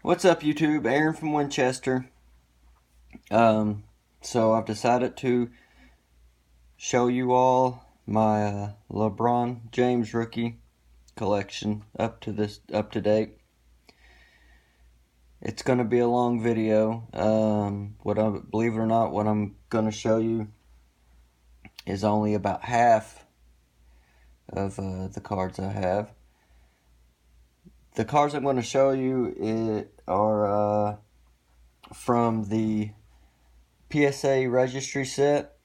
What's up, YouTube? Aaron.From.Winchester. So I've decided to show you all my LeBron James rookie collection up to date. It's gonna be a long video. Believe it or not, what I'm gonna show you is only about half of the cards I have. The cards I'm going to show you are from the PSA registry set.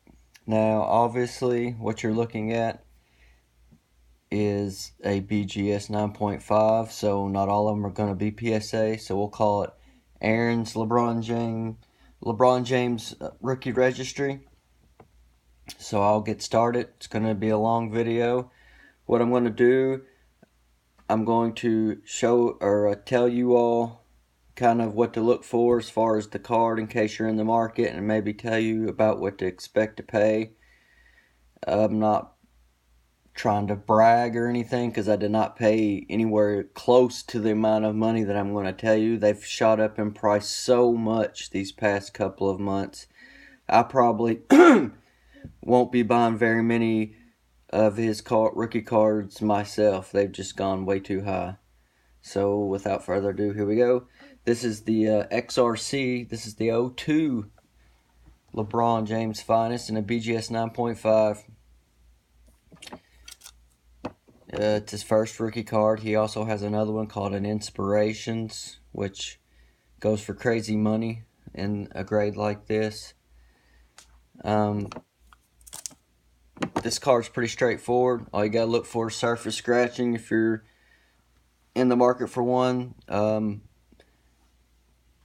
Now, obviously, what you're looking at is a BGS 9.5, so not all of them are going to be PSA. So we'll call it Aaron's LeBron James rookie registry. So I'll get started. It's going to be a long video. What I'm going to do, I'm going to show or tell you all kind of what to look for as far as the card in case you're in the market, and maybe tell you about what to expect to pay. I'm not trying to brag or anything because I did not pay anywhere close to the amount of money that I'm going to tell you. They've shot up in price so much these past couple of months. I probably won't be buying very many of his rookie cards myself. They've just gone way too high. So without further ado, here we go. This is the XRC. This is the 02 LeBron James Finest in a BGS 9.5. It's his first rookie card. He also has another one called an Inspirations, which goes for crazy money in a grade like this. This card's pretty straightforward. All you gotta look for is surface scratching if you're in the market for one.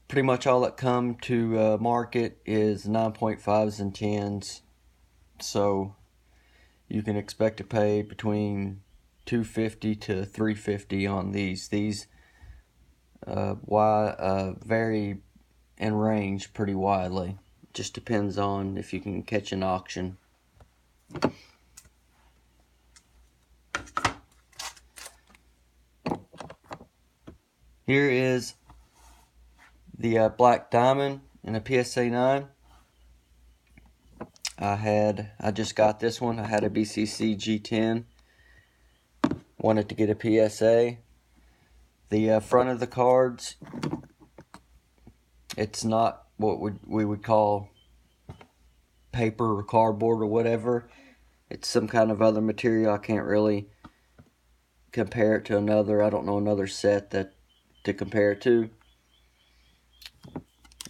Pretty much all that come to market is 9.5s and 10s. So you can expect to pay between $250 to $350 on these. These vary in range pretty widely. Just depends on if you can catch an auction. Here is the Black Diamond in a PSA 9. I just got this one. I had a BCC G10. Wanted to get a PSA. The front of the cards, it's not what we would call paper or cardboard or whatever. It's some kind of other material. I can't really compare it to another. I don't know another set to compare it to.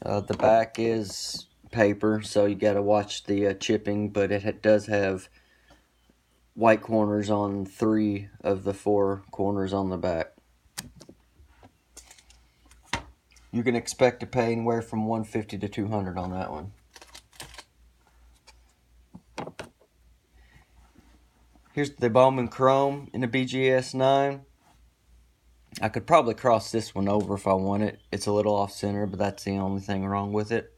The back is paper, so you got to watch the chipping, but it does have white corners on 3 of the 4 corners on the back. You can expect to pay anywhere from $150 to $200 on that one. Here's the Bowman Chrome in the BGS 9. I could probably cross this one over if I wanted. It's a little off center, but that's the only thing wrong with it.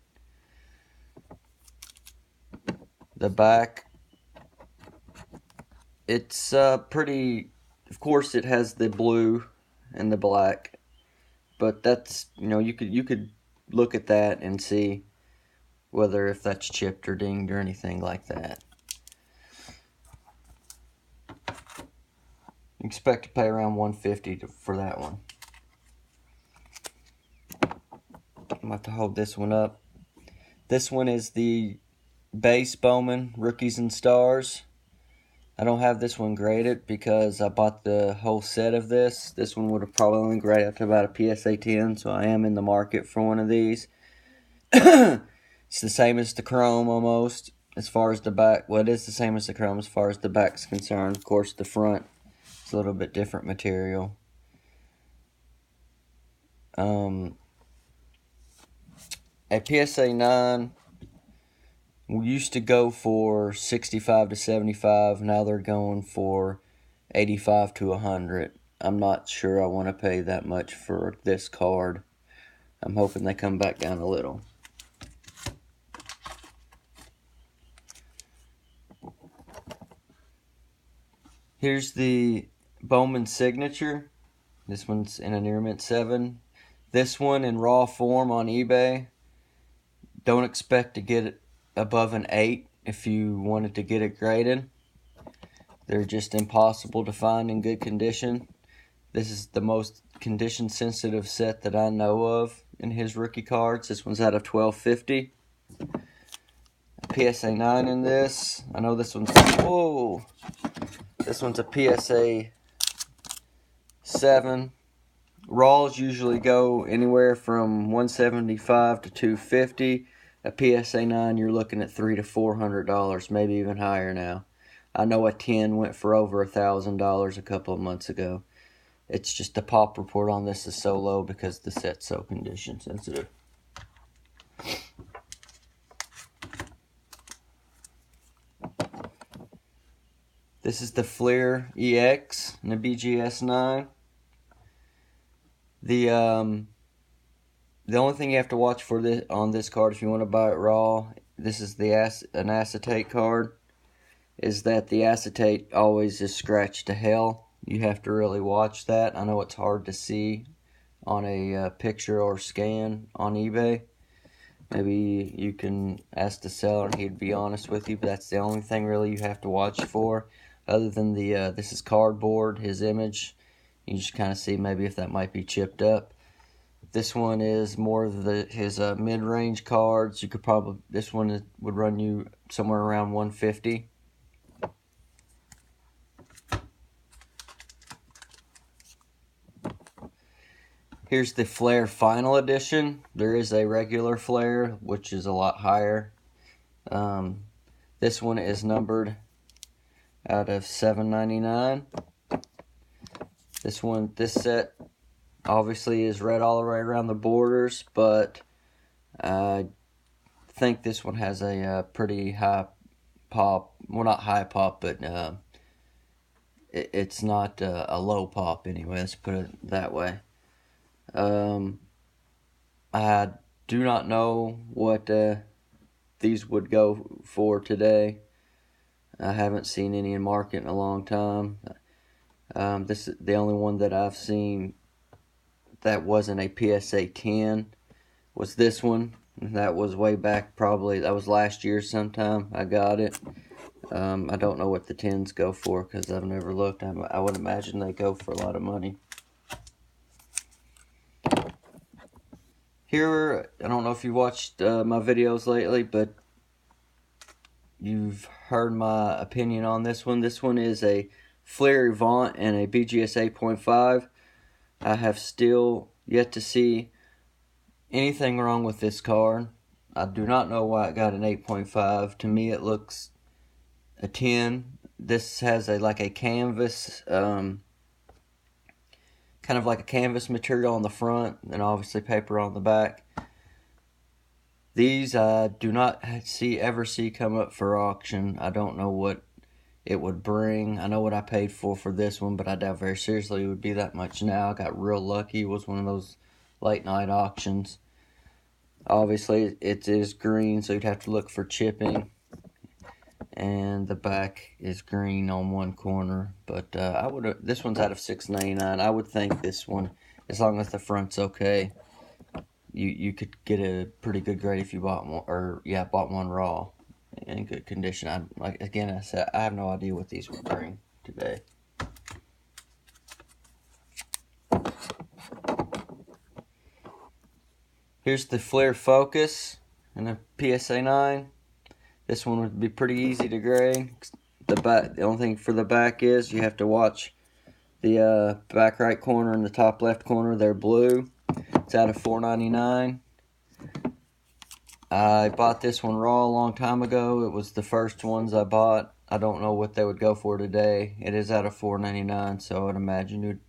The back, it's pretty, of course it has the blue and the black, but that's, you could look at that and see whether if that's chipped or dinged or anything like that. You expect to pay around $150 for that one. I'm about to hold this one up. This one is the base Bowman Rookies and Stars. I don't have this one graded because I bought the whole set of this. This one would have probably only graded up to about a PSA 10, so I am in the market for one of these. It's the same as the Chrome almost, as far as the back. Well, it is the same as the Chrome as far as the back's concerned. Of course, the front is a little bit different material. A PSA 9 we used to go for 65 to 75. Now they're going for 85 to 100. I'm not sure I want to pay that much for this card. I'm hoping they come back down a little. Here's the Bowman Signature. This one's in a near mint 7. This one in raw form on eBay, don't expect to get it above an 8 if you wanted to get it graded. They're just impossible to find in good condition. This is the most condition sensitive set that I know of in his rookie cards. This one's out of 1250. A PSA 9 in this. I know this one's, whoa, this one's a PSA 7. Raws usually go anywhere from 175 to 250. A PSA 9, you're looking at $300 to $400, maybe even higher now. I know a 10 went for over $1,000 a couple of months ago. It's just the pop report on this is so low because the set's so condition sensitive. This is the Fleer EX and the BGS 9. The only thing you have to watch for this on this card, if you want to buy it raw, this is an acetate card, is that the acetate always is scratched to hell. You have to really watch that. I know it's hard to see on a picture or scan on eBay. Maybe you can ask the seller and he'd be honest with you, but that's the only thing really you have to watch for. Other than the this is cardboard, his image. You just kind of see maybe if that might be chipped up. This one is more of his mid-range cards. You could probably, this one would run you somewhere around 150. Here's the Flair Final Edition. There is a regular Flair, which is a lot higher. This one is numbered out of $7.99. This set obviously is red all the way around the borders, but I think this one has a pretty high pop. Well, not high pop, but it's not a low pop anyway. Let's put it that way. I do not know what these would go for today. I haven't seen any in market in a long time. This is the only one that I've seen that wasn't a PSA 10 was this one. That was way back, probably that was last year sometime I got it. I don't know what the 10s go for because I've never looked. I would imagine they go for a lot of money. Here, I don't know if you watched my videos lately, but you've heard my opinion on this one. This one is a Flair Avant and a BGS 8.5. I have still yet to see anything wrong with this card. I do not know why it got an 8.5. To me, it looks a 10. This has like a canvas, kind of like a canvas material on the front, and obviously paper on the back. These I do not ever see come up for auction. I don't know what it would bring. I know what I paid for this one, but I doubt very seriously it would be that much now. I got real lucky. It was one of those late night auctions. Obviously it is green, so you'd have to look for chipping. And the back is green on one corner, but this one's out of $6.99. I would think this one, as long as the front's okay, you could get a pretty good grade if you bought one, bought one raw in good condition. I said I have no idea what these would bring today. Here's the Flair Focus and a PSA 9. This one would be pretty easy to grade. The only thing for the back is you have to watch the back right corner and the top left corner. They're blue. It's out of $4.99. I bought this one raw a long time ago. It was the first ones I bought. I don't know what they would go for today. It is out of $4.99, so I would imagine you'd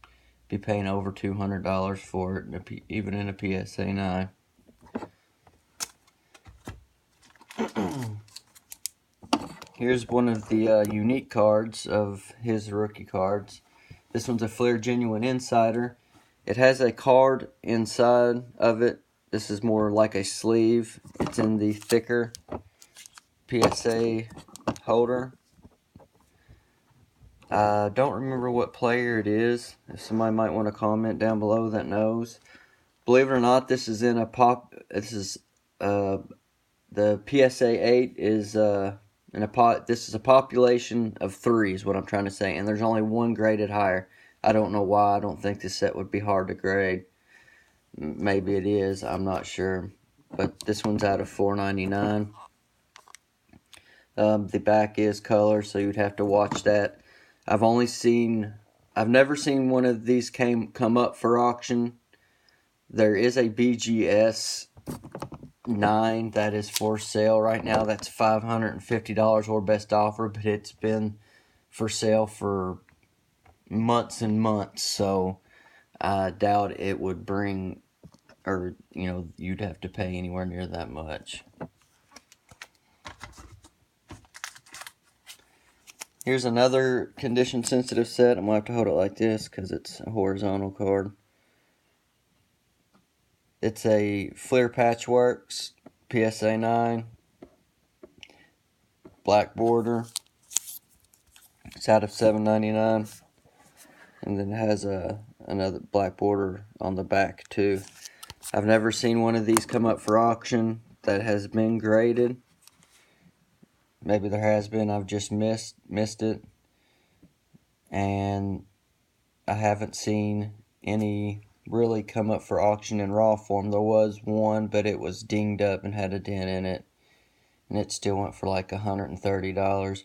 be paying over $200 for it, even in a PSA 9. Here's one of the unique cards of his rookie cards. This one's a Flair Genuine Insider. It has a card inside of it. This is more like a sleeve. It's in the thicker PSA holder. I don't remember what player it is. If somebody might want to comment down below that knows. Believe it or not, this is in a This is the PSA 8 is in a pot. This is a population of 3, is what I'm trying to say, and there's only one graded higher. I don't know why. I don't think this set would be hard to grade. Maybe it is. I'm not sure. But this one's out of $4.99. The back is color, so you'd have to watch that. I've never seen one of these come up for auction. There is a BGS 9 that is for sale right now. That's $550 or best offer, but it's been for sale for months and months, so I doubt it would bring, or you'd have to pay anywhere near that much. Here's another condition sensitive set. I'm gonna have to hold it like this because it's a horizontal card. It's a Fleer Patchworks PSA 9, black border. It's out of $7.99, and then it has another black border on the back too. I've never seen one of these come up for auction that has been graded. Maybe there has been. I've just missed it, and I haven't seen any really come up for auction in raw form. There was one, but it was dinged up and had a dent in it, and it still went for like $130.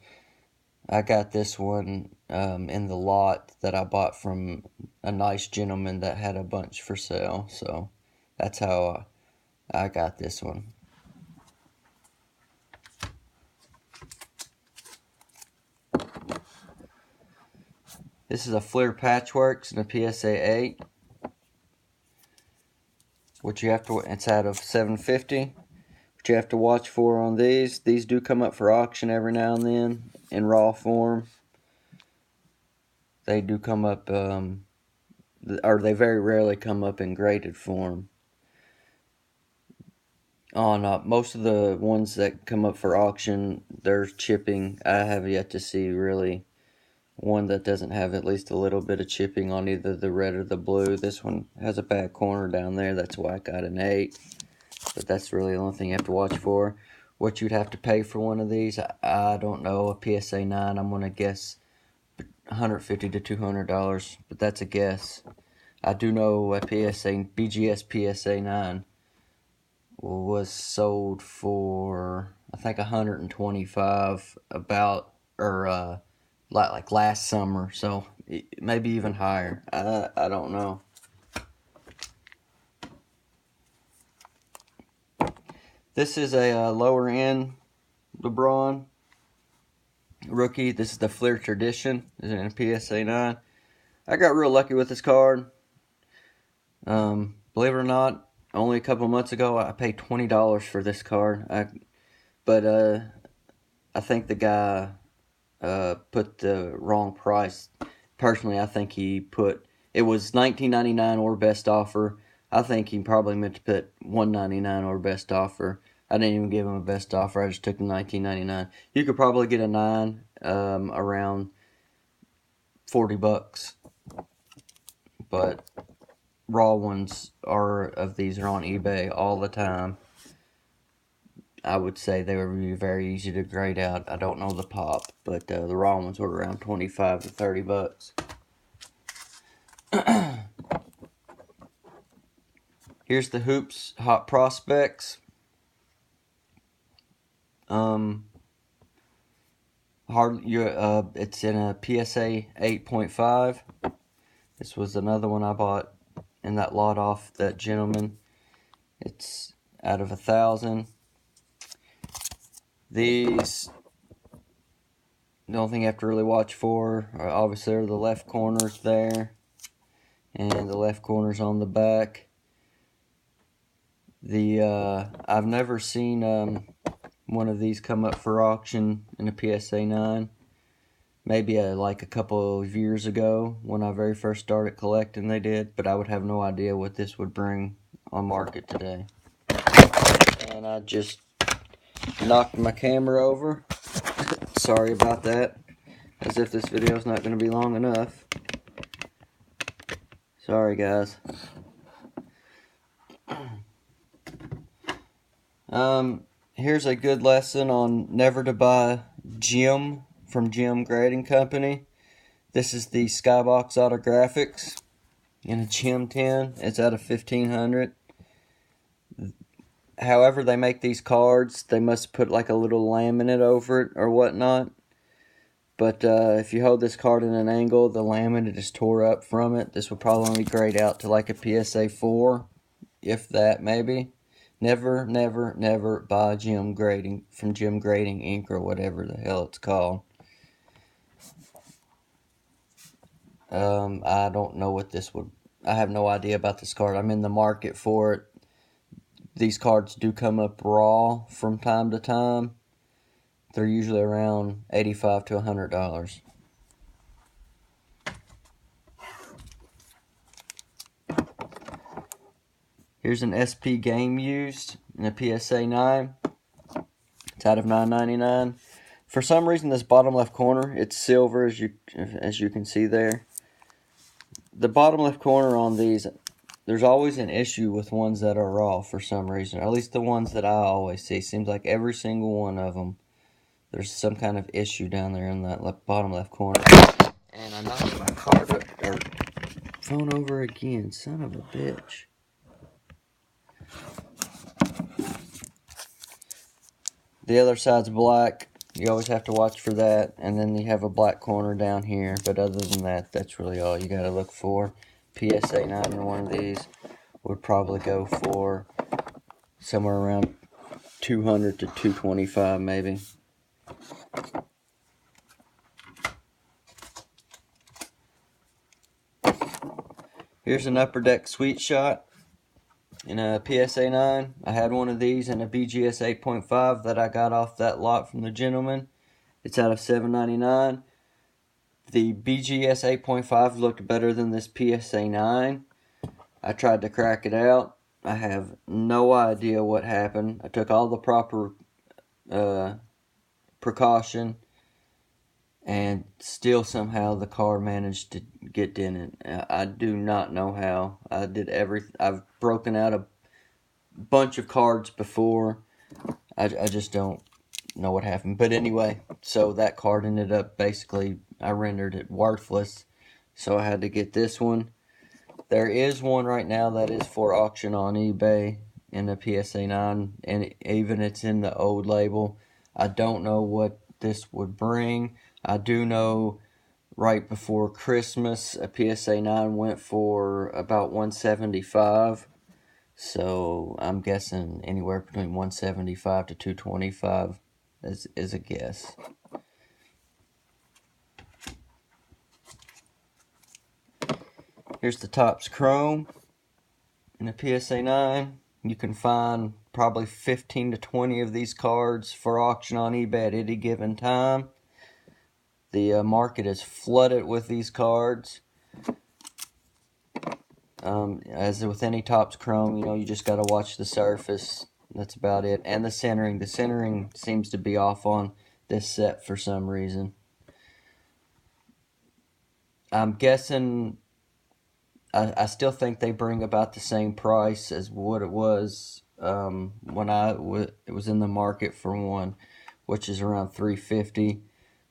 I got this one in the lot that I bought from a nice gentleman that had a bunch for sale, so that's how I got this one. This is a Fleer Patchworks and a PSA 8. It's out of $750. What you have to watch for on these do come up for auction every now and then in raw form. They do come up, or they very rarely come up in graded form. On most of the ones that come up for auction, there's chipping. I have yet to see really one that doesn't have at least a little bit of chipping on either the red or the blue. This one has a bad corner down there. That's why I got an 8. But that's really the only thing you have to watch for. What you'd have to pay for one of these, I don't know. A PSA 9, I'm going to guess $150 to $200, but that's a guess. I do know a BGS PSA 9 was sold for, I think, $125 like last summer, so maybe even higher. I don't know. This is a lower end LeBron rookie. This is the Fleer Tradition. This is in a PSA 9. I got real lucky with this card. Believe it or not, only a couple months ago I paid $20 for this card. But I think the guy put the wrong price. Personally, I think he put, it was $19.99 or best offer. I think he probably meant to put $1.99 or best offer. I didn't even give him a best offer. I just took the $19.99. You could probably get a 9 around $40, but raw ones of these are on eBay all the time. I would say they would be very easy to grade out. I don't know the pop, but the raw ones were around $25 to $30. Here's the Hoops Hot Prospects. It's in a PSA 8.5. This was another one I bought in that lot off that gentleman. It's out of 1,000. These, the only thing you have to really watch for are obviously the left corners there, and the left corners on the back. I've never seen one of these come up for auction in a PSA 9. Maybe like a couple of years ago when I very first started collecting they did, but I would have no idea what this would bring on market today. And I just knocked my camera over. Sorry about that. As if this video is not going to be long enough. Sorry guys. Here's a good lesson on never to buy Gem from Gem Grading Company. This is the Skybox Autographics in a Gem tin. It's out of 1500. However they make these cards, they must put like a little laminate over it or whatnot. But if you hold this card in an angle, the laminate is tore up from it. This will probably grade out to like a PSA 4, if that, maybe. Never, never, never buy Gem Grading from Gem Grading Ink or whatever the hell it's called. I don't know what this would... I have no idea about this card. I'm in the market for it. These cards do come up raw from time to time. They're usually around $85 to $100. Here's an SP game used in a PSA 9. It's out of $9.99. For some reason, this bottom left corner, it's silver as you can see there. The bottom left corner on these, there's always an issue with ones that are raw for some reason. Or at least the ones that I always see. Seems like every single one of them, there's some kind of issue down there in that bottom left corner. And I knocked my card or phone over again. Son of a bitch. The other side's black. You always have to watch for that. And then you have a black corner down here. But other than that, that's really all you got to look for. PSA 9 in one of these would probably go for somewhere around 200 to 225 maybe. Here's an Upper Deck Sweet Shot in a PSA 9. I had one of these in a BGS 8.5 that I got off that lot from the gentleman. It's out of $7.99. The BGS 8.5 looked better than this PSA 9. I tried to crack it out. I have no idea what happened. I took all the proper precaution, and still somehow the car managed to get dented. I do not know how. I did everything. I've broken out a bunch of cards before. I just don't know what happened. But anyway, so that card ended up basically, I rendered it worthless. So I had to get this one. There is one right now that is for auction on eBay in the PSA 9, and even it's in the old label. I don't know what this would bring. I do know right before Christmas, a PSA 9 went for about $175. So I'm guessing anywhere between $175 to $225 is a guess. Here's the Topps Chrome in a PSA 9. You can find probably 15 to 20 of these cards for auction on eBay at any given time. The market is flooded with these cards. As with any Topps Chrome, you just got to watch the surface. That's about it. And the centering. The centering seems to be off on this set for some reason. I'm guessing... I still think they bring about the same price as what it was when it was in the market for one, which is around $350.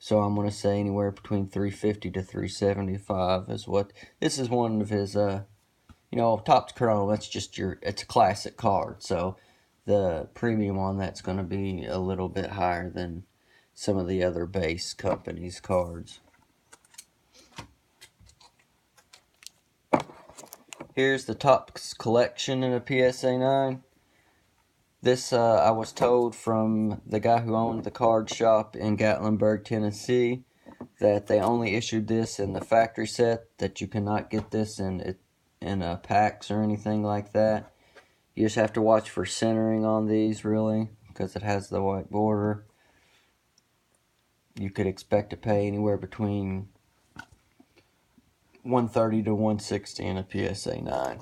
So I'm going to say anywhere between $350 to $375 is what. This is one of his, Topps Chrome. That's just it's a classic card. So the premium on that's going to be a little bit higher than some of the other base companies' cards. Here's the Topps collection in a PSA 9. This, I was told from the guy who owned the card shop in Gatlinburg, Tennessee, that they only issued this in the factory set, that you cannot get this in packs or anything like that. You just have to watch for centering on these, really, because it has the white border. You could expect to pay anywhere between $130 to $160 in a PSA 9.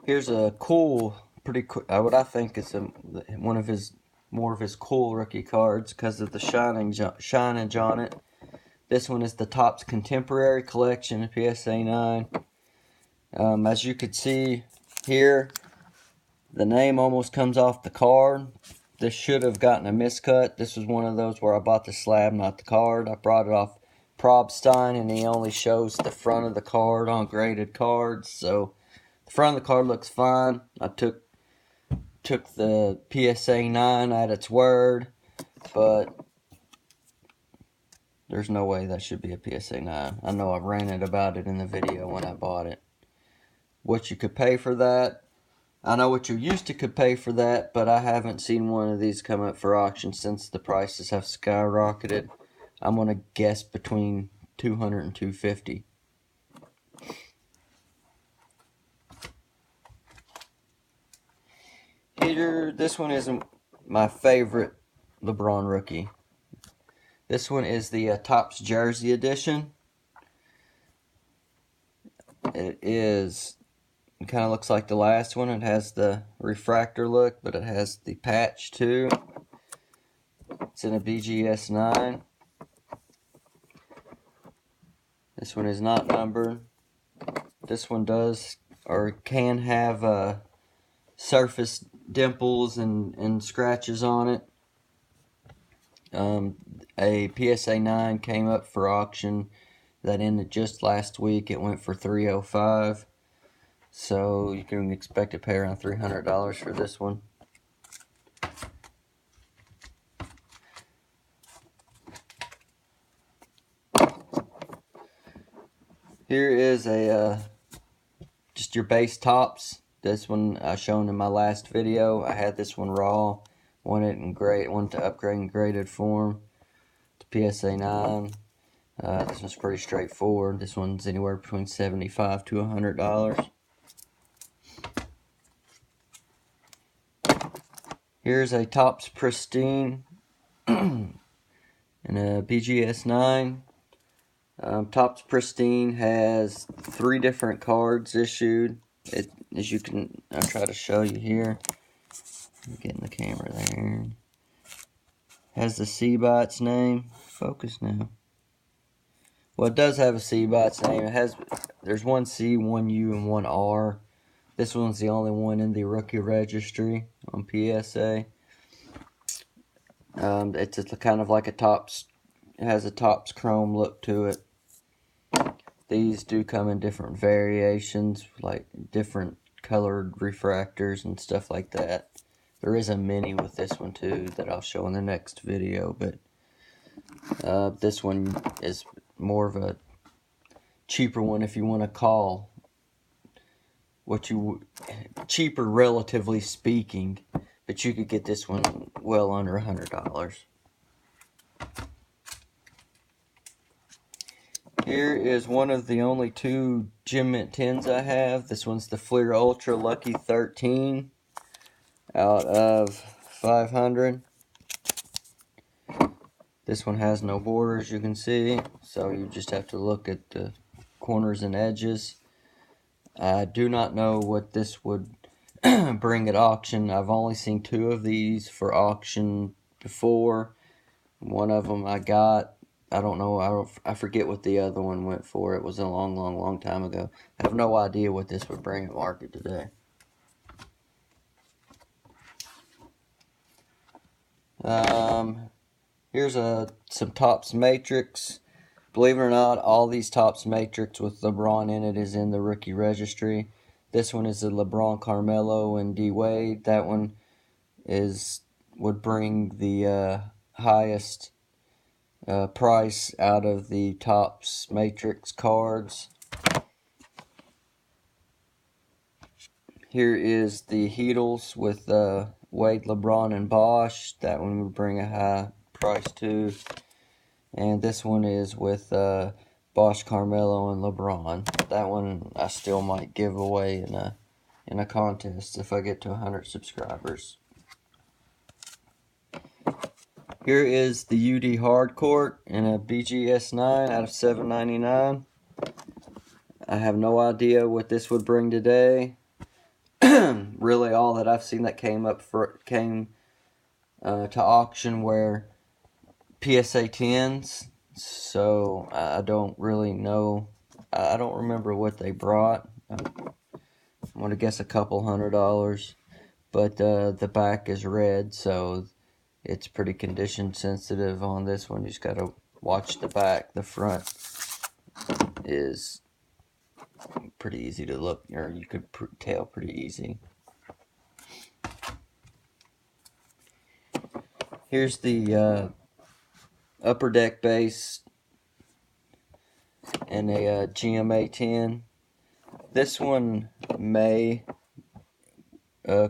Here's a cool, pretty cool, what I think is one of his more of his cool rookie cards because of the shinage on it. This one is the Topps Contemporary Collection PSA 9. As you could see here, the name almost comes off the card. This should have gotten a miscut. This was one of those where I bought the slab, not the card. I brought it off Pristine, and he only shows the front of the card on graded cards. So the front of the card looks fine. I took the PSA 9 at its word, but there's no way that should be a PSA 9. I know I ranted about it in the video when I bought it. What you could pay for that, I know what you used to could pay for that, but I haven't seen one of these come up for auction since the prices have skyrocketed. I'm going to guess between $200 and $250. Here, this one isn't my favorite LeBron rookie. This one is the Topps Jersey Edition. It kind of looks like the last one. It has the refractor look, but it has the patch too. It's in a BGS 9. This one is not numbered. This one does or can have surface dimples and scratches on it. A PSA 9 came up for auction that ended just last week. It went for $305. So you can expect to pay around $300 for this one. Here is just your base Topps. This one I shown in my last video. I had this one raw. Wanted to upgrade in graded form to PSA 9. This one's pretty straightforward. This one's anywhere between $75 to $100. Here's a Topps Pristine in a BGS 9. Topps Pristine has 3 different cards issued. I'll try to show you here. Getting the camera there. Has the Skybox name. Focus now. Well, it does have a Skybox name. There's one C, one U, and one R. This one's the only one in the rookie registry on PSA. It's kind of like a Topps. It has a Topps Chrome look to it. These do come in different variations, like different colored refractors and stuff like that. There is a mini with this one too that I'll show in the next video, but this one is more of a cheaper one if you want to call cheaper relatively speaking, but you could get this one well under $100. Here is one of the only 2 Gem Mint 10s I have. This one's the Fleer Ultra Lucky 13 out of 500. This one has no borders, you can see, so you just have to look at the corners and edges. I do not know what this would bring at auction. I've only seen 2 of these for auction before. One of them I got. I don't know. I forget what the other one went for. It was a long time ago. I have no idea what this would bring at market today. Here's some Topps Matrix. Believe it or not, all these Topps Matrix with LeBron in it is in the rookie registry. This one is the LeBron, Carmelo, and D Wade. That one would bring the highest price out of the Topps Matrix cards. Here is the Heatles with Wade, LeBron, and Bosch. That one would bring a high price too. And this one is with Bosch, Carmelo, and LeBron. That one I still might give away in a contest if I get to 100 subscribers. Here is the UD Hardcourt in a BGS 9 out of $7.99. I have no idea what this would bring today. Really, all that I've seen that came to auction were PSA 10s. So I don't really know. I don't remember what they brought. I'm going to guess a couple $100. But the back is red, so it's pretty condition sensitive on this one. You just got to watch the back. The front is pretty easy to look, or you could tell pretty easy. Here's the upper deck base and a GMA 10. This one may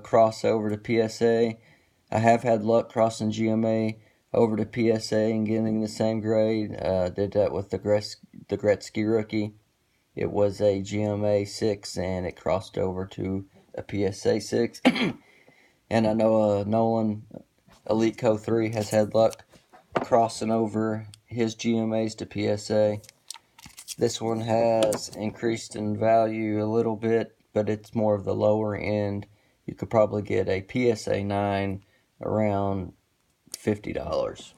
cross over to PSA. I have had luck crossing GMA over to PSA and getting the same grade. Did that with the Gretzky rookie. It was a GMA 6 and it crossed over to a PSA 6. And I know Nolan Elite Co 3 has had luck crossing over his GMAs to PSA. This one has increased in value a little bit, but it's more of the lower end. You could probably get a PSA 9 around $50.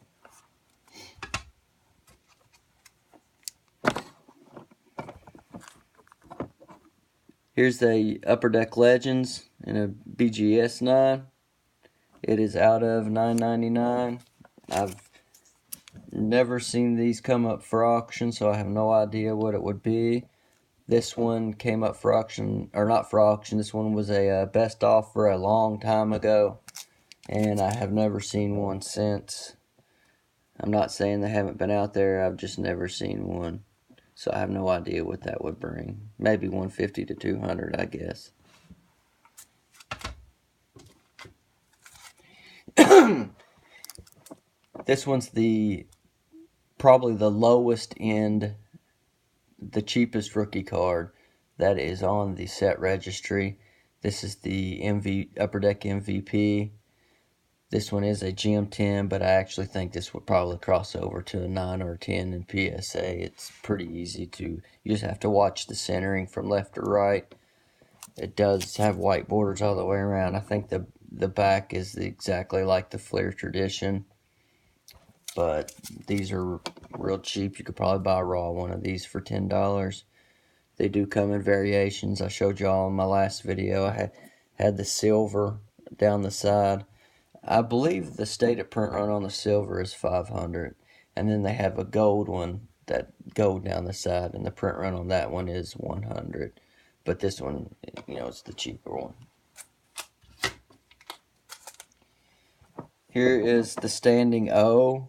Here's the Upper Deck Legends in a BGS 9. It is out of $9.99. I've never seen these come up for auction, so I have no idea what it would be. This one came up for auction, or not for auction. This one was a best offer a long time ago, and I have never seen one since. I'm not saying they haven't been out there. I've just never seen one. So I have no idea what that would bring. Maybe 150 to 200, I guess. This one's probably the lowest end, the cheapest rookie card that is on the set registry. This is the Upper Deck MVP. This one is a GM10, but I actually think this would probably cross over to a 9 or a 10 in PSA. It's pretty easy to, you just have to watch the centering from left to right. It does have white borders all the way around. I think the back is exactly like the Flair Tradition, but these are real cheap. You could probably buy a raw one of these for $10. They do come in variations. I showed y'all in my last video. I had the silver down the side. I believe the stated print run on the silver is 500, and then they have a gold one, that gold down the side, and the print run on that one is 100. But this one, it's the cheaper one. Here is the Standing O.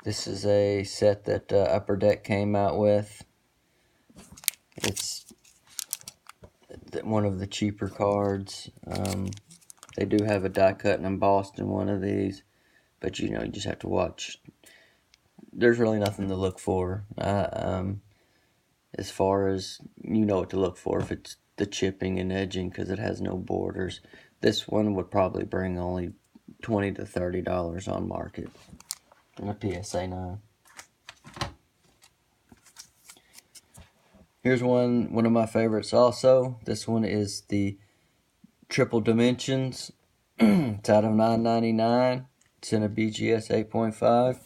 This is a set that Upper Deck came out with. It's one of the cheaper cards. They do have a die cut and embossed in one of these, but you just have to watch. There's really nothing to look for. As far as what to look for, if it's the chipping and edging, because it has no borders. This one would probably bring only $20 to $30 on market in a PSA 9. Here's one of my favorites also. This one is the Triple Dimensions. It's out of $9.99. It's in a BGS 8.5.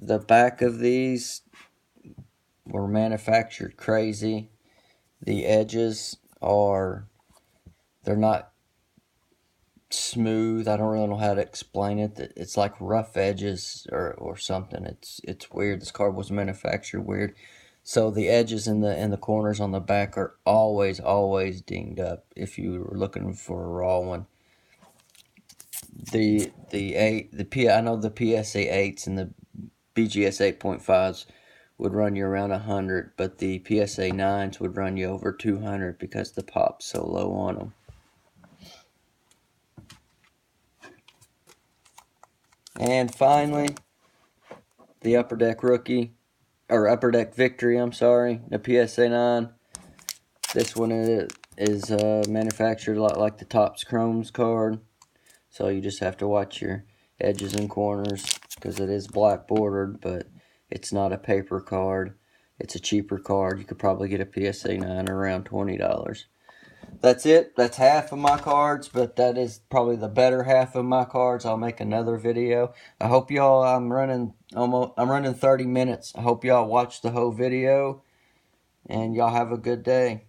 The back of these were manufactured crazy. The edges they're not smooth. I don't really know how to explain it. It's like rough edges or something. It's weird. This card was manufactured weird. So the edges and the corners on the back are always dinged up if you were looking for a raw one. I know the PSA 8s and the BGS 8.5s would run you around 100, but the PSA 9s would run you over 200 because the pop's so low on them. And finally, the Upper Deck Rookie, or Upper Deck Victory, I'm sorry, the PSA 9. This one is manufactured a lot like the Topps Chromes card, so you just have to watch your edges and corners because it is black bordered, but it's not a paper card. It's a cheaper card. You could probably get a PSA 9 around $20. That's it. That's half of my cards, but that is probably the better half of my cards. I'll make another video. I hope y'all, I'm running 30 minutes. I hope y'all watch the whole video. And y'all have a good day.